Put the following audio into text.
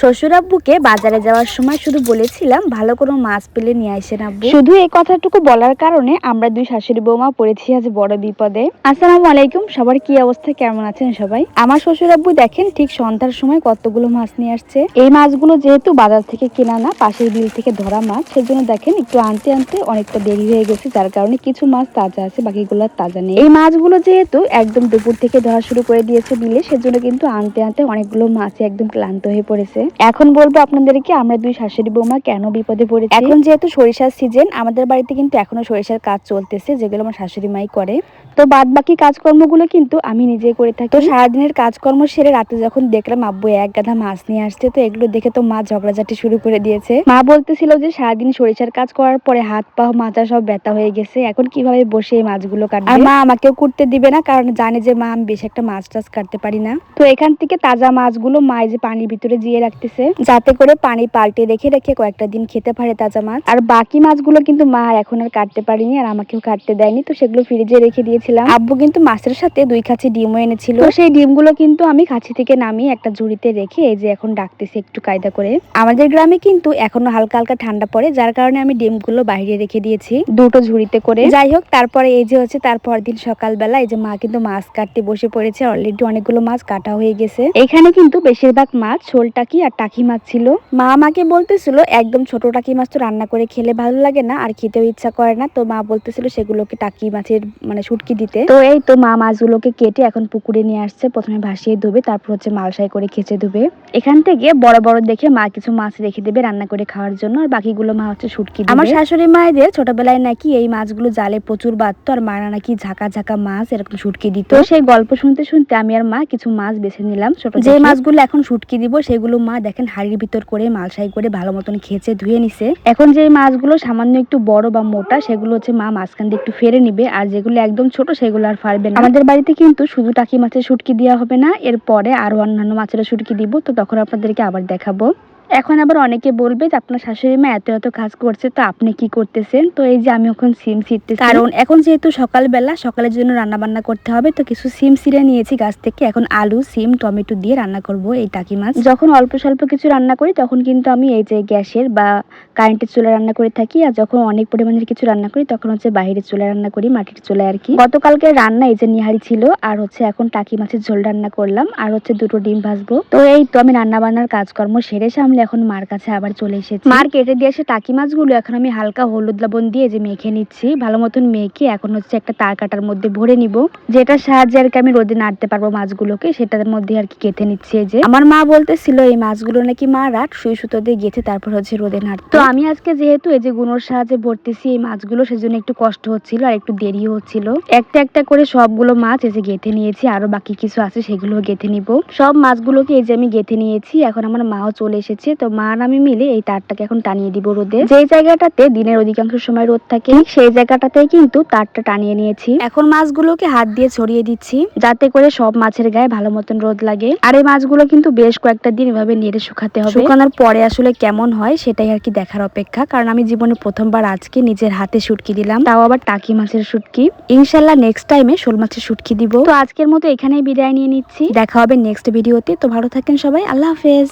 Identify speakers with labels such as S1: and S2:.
S1: শ্বশুর আব্বুকে বাজারে যাওয়ার সময় শুধু বলেছিলাম ভালো কোনো মাছ পেলে নিয়ে আসেন আব্বু। শুধু এই কথাটুকু বলার কারণে আমরা দুই শাশুড়ি বৌমা পড়েছি আজ বড় বিপদে। আসসালামু আলাইকুম, সবার কি অবস্থা, কেমন আছেন সবাই? আমার শ্বশুর আব্বু দেখেন ঠিক সন্ধ্যার সময় কতগুলো মাছ নিয়ে আসছে। এই মাছগুলো যেহেতু বাজার থেকে কেনা না, পাশের বিল থেকে ধরা মাছ, সেজন্য দেখেন একটু আনতে আনতে অনেকটা দেরি হয়ে গেছে, যার কারণে কিছু মাছ তাজা আছে, বাকিগুলো তাজা নেই। এই মাছগুলো যেহেতু একদম দুপুর থেকে ধরা শুরু করে দিয়েছে বিলে, সেজন্য কিন্তু আনতে আনতে অনেকগুলো মাছ একদম ক্লান্ত হয়ে পড়েছে। এখন বলবো আপনাদেরকে আমরা দুই শাশুড়ি বৌমা কেন বিপদে পড়েছি। এখন যেহেতু সরিষার সিজন, আমাদের বাড়িতে কিন্তু এখনো সরিষার কাজ চলতেছে, যেগুলো আমার শাশুড়ি মাই করে। তো বাদ বাকি কাজকর্মগুলো কিন্তু আমি নিজেই করে থাকি। তো সারাদিনের কাজকর্ম সেরে রাতে যখন দেখলাম আব্বু এক গাদা মাছ নিয়ে আসছে, তো এগুলো দেখে তো মা ঝগড়াঝাটি শুরু করে দিয়েছে। মা বলতেছিল যে সারাদিন সরিষার কাজ করার পরে হাত পা মাথা সব ব্যথা হয়ে গেছে, এখন কিভাবে বসে এই মাছগুলো কাটবে। আর মা আমাকেও করতে দিবে না, কারণ জানে যে মা আমি বেশি একটা মাছ টাছ কাটতে পারি না। তো এখান থেকে তাজা মাছগুলো মা যে পানির ভিতরে জিয়ে রাখতেছে, যাতে করে পানি পাল্টে রেখে রেখে কয়েকটা দিন খেতে পারে তাজা মাছ। আর বাকি মাছগুলো কিন্তু মা এখন আর কাটতে পারিনি, আর আমাকেও কাটতে দেয়নি, তো সেগুলো ফ্রিজে রেখে দিয়েছিলাম। আব্বু কিন্তু মাছের সাথে 2 কাছি ডিমও এনেছিল, তো সেই ডিমগুলো কিন্তু আমি কাছি থেকে নামিয়ে একটা ঝুড়িতে রেখে এই যে এখন ডাকতেছি একটু কায়দা করে। আমাদের গ্রামে কিন্তু এখনো হালকা হালকা ঠান্ডা পড়ে, যার কারণে আমি ডিমগুলো বাইরে রেখে দিয়েছি দুটো ঝুড়িতে করে। যাই হোক, তারপরে এই যে হচ্ছে তারপর দিন সকালবেলা এই যে মা কিন্তু মাছ কাটতে বসে পড়েছে। অলরেডি অনেকগুলো মাছ কাটা হয়ে গেছে। এখানে কিন্তু বেশিরভাগ মাছ শোল টাকি আর টাকি মাছ ছিল। মা আমাকে বলতেছিল একদম ছোট টাকি মাছ তো রান্না করে খেলে ভালো লাগে না, আর খেতেও ইচ্ছা করে না, তো মা বলতেছিল সেগুলোকে টাকি মাছের মানে শুটকি দিতে। তো এই তো মা মাছগুলোকে কেটে এখন পুকুরে নিয়ে আসছে, প্রথমে ভাসিয়ে ধুবে, তারপর হচ্ছে মালসাই করে খেচে ধুবে। এখান থেকে বড় বড় দেখে মা কিছু মাছ রেখে দেবে রান্না করে খাওয়ার জন্য, আর বাকিগুলো মা হচ্ছে শুটকি দিবে। আমার শাশুড়ি মায়েদের ছোটবেলায় নাকি এই মাছগুলো জালে প্রচুর বাঁধতো, আর মারা নাকি ঝাঁকা ঝাঁকা মাছ এরকম শুটকি দিত। তো সেই গল্প শুনতে শুনতে আমি আর মা কিছু মাছ বেছে নিলাম ছোট। যে মাছগুলো এখন শুটকি দিব সেগুলো মা দেখেন হাড়ির ভিতর করে মালসাই করে ভালো মতন খেচে ধুয়ে নিছে। এখন যে মাছগুলো সামান্য একটু বড় বা মোটা, সেগুলো হচ্ছে মা মাঝখান দিয়ে একটু ফেরে নিবে, আর যেগুলো একদম ছোট সেগুলো আর ফারবে না। আমাদের বাড়িতে কিন্তু শুধু টাকি মাছের শুটকি দেওয়া হবে না, এরপরে আরো অন্যান্য মাছের শুটকি দিব, তো তখন আপনাদেরকে আবার দেখাবো। এখন আবার অনেকে বলবে যে আপনার শাশুড়ি মা এত এত কাজ করছে, তো আপনি কি করতেছেন। তো এই যে আমি এখন সিম ছিঁড়তেছি, কারণ এখন যেহেতু সকালবেলা, সকালের জন্য রান্না বান্না করতে হবে, তো কিছু সিম ছিঁড়ে নিয়েছি গাছ থেকে। এখন আলু সিম টমেটো দিয়ে রান্না করব এই টাকি মাছ। যখন অল্প স্বল্প কিছু রান্না করি তখন কিন্তু আমি এই যে গ্যাসের বা কারেন্টের চুলা রান্না করে থাকি, আর যখন অনেক পরিমাণের কিছু রান্না করি তখন হচ্ছে বাইরের চুলা রান্না করি, মাটির চুলায় আর কি। গতকালকে রান্না এই যে নিহারি ছিল, আর হচ্ছে এখন টাকি মাছের ঝোল রান্না করলাম, আর হচ্ছে দুটো ডিম ভাজবো। তো এই তো আমি রান্না বান্নার কাজকর্ম সেরে সামলে এখন মার কাছে আবার চলে এসেছি। মার কেটে দিয়ে এসে টাকি মাছগুলো এখন আমি হালকা হলুদ লবণ দিয়ে যে মেখে নিচ্ছি, ভালো মতন মেখে এখন হচ্ছে একটা তার কাটার মধ্যে ভরে নিব, যেটার সাহায্যে আর কি আমি রোদে নাড়তে পারবো মাছগুলোকে, সেটার মধ্যে আর কি কেটে নিচ্ছি। যে আমার মা বলতেছিল এই মাছগুলো নাকি মা রাত সুই সুতো দিয়ে গেঁথে তারপর হচ্ছে রোদে নাড়তে। তো আমি আজকে যেহেতু এই যে গুনোর সাহায্যে ভরতেছি এই মাছগুলো, সেজন্য একটু কষ্ট হচ্ছিল আর একটু দেরি হচ্ছিল। একটা একটা করে সবগুলো মাছ এই যে গেঁথে নিয়েছি, আরো বাকি কিছু আছে সেগুলো গেঁথে নিব। সব মাছগুলোকে এই যে আমি গেঁথে নিয়েছি, এখন আমার মাও চলে এসেছে, তো মা আর আমি মিলে এই তারটাকে এখন টানিয়ে দিব রোদে। যে জায়গাটাতে দিনের অধিকাংশ সময় রোদ থাকে সেই জায়গাটাতেই কিন্তু তারটা টানিয়ে নিয়েছি। এখন মাছগুলোকে হাত দিয়ে ছড়িয়ে দিচ্ছি, যাতে করে সব মাছের গায়ে ভালো মতন রোদ লাগে। আর এই মাছগুলো কিন্তু বেশ কয়েকটা দিন এভাবে নেড়ে শুকাতে হবে। শুকানোর পরে আসলে কেমন হয় সেটাই আর কি দেখার অপেক্ষা, কারণ আমি জীবনে প্রথমবার আজকে নিজের হাতে শুটকি দিলাম, তাও আবার টাকি মাছের শুটকি। ইনশাল্লাহ নেক্সট টাইমে শোল মাছের শুটকি দিব। তো আজকের মতো এখানেই বিদায় নিয়ে নিচ্ছি, দেখা হবে নেক্সট ভিডিওতে। তো ভালো থাকেন সবাই, আল্লাহ হাফেজ।